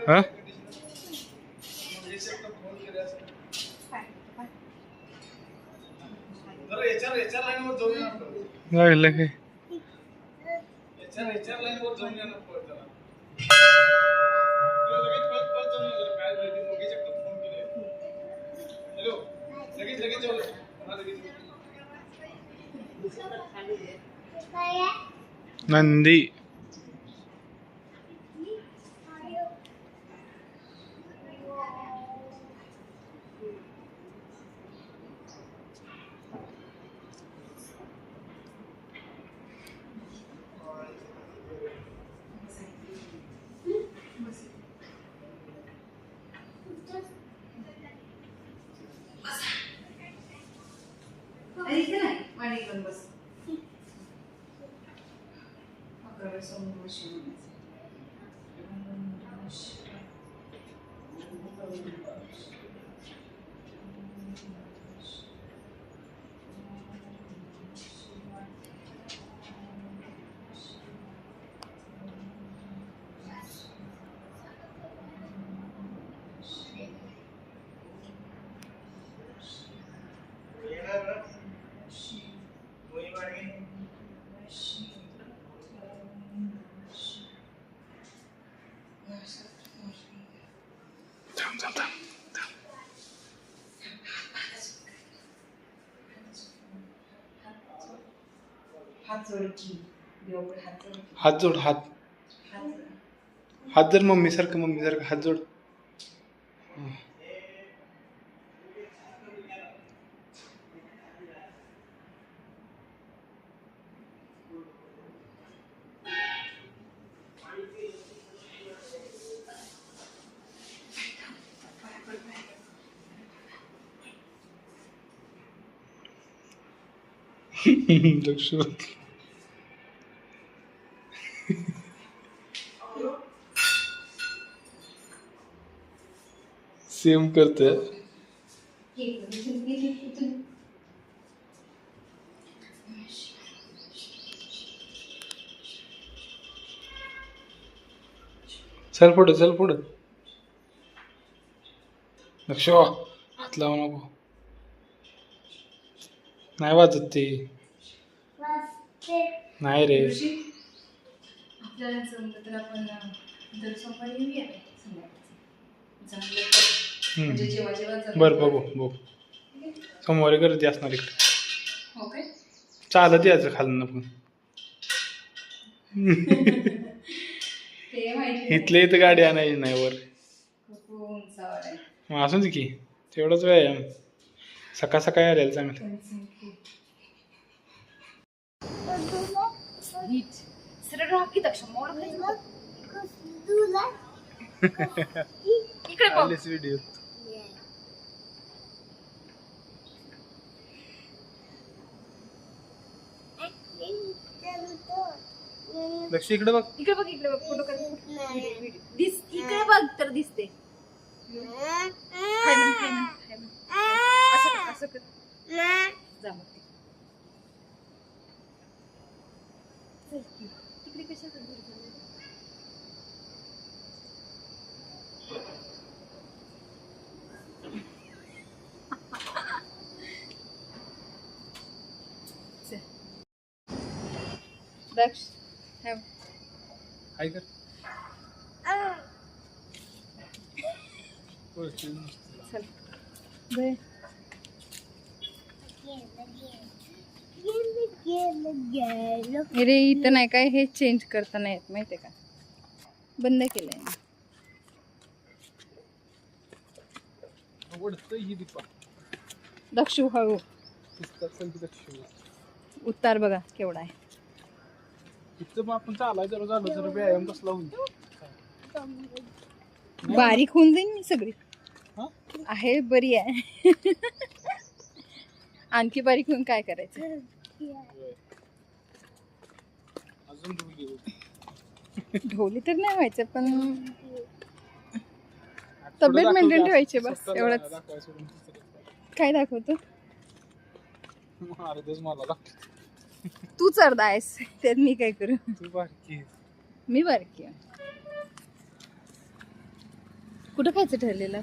हा लागलं काय नंदी हात जोड हात हात जर मम्मी सारखं हात जोड लक्ष सेम करते चल पुढे लक्ष हात लावू नको नाही वाजत ते नाही रे आपल्याला जमलं तर आपण दर सोमवारी येऊया म्हणजे जेव्हा जेव्हा बरं बघू सोमवारी गर्दी असणार इकडे हो काय चालत यायचं खालून पण ते माहिती इथले इथं गाडी आणायची नाही वर खूप उंचावर आहे मग असून की तेवढंच व्यायाम सकाळी आलेलं चांगलं सरळ राहा की दक्ष मोर इकडे बघ व्हिडिओ लक्ष इकडे बघ फोटो कर दिस इकडे बघ तर दिसते असं कर जा मग तिकडे कशा कर दक्ष हाय कर चल बाय अरे इथं नाही काय हे चेंज करता नाही येत माहितीये का बंद केलंय दक्ष हळू उतार बघा केवढा आहे इथं आपण चालायचं झालं तर व्यायाम कसला होईल बारीक होऊन जाईल मी सगळी आहे बरी आहे आणखी बारीक होऊन काय करायचं ढोली तर नाही व्हायचं पण तब्येत मेंटेन ठेवायची बस एवढंच काय दाखवतो तूच अर्धा आहेस त्यात मी काय करू मी बारकी आहे कुठं खायचं ठरलेलं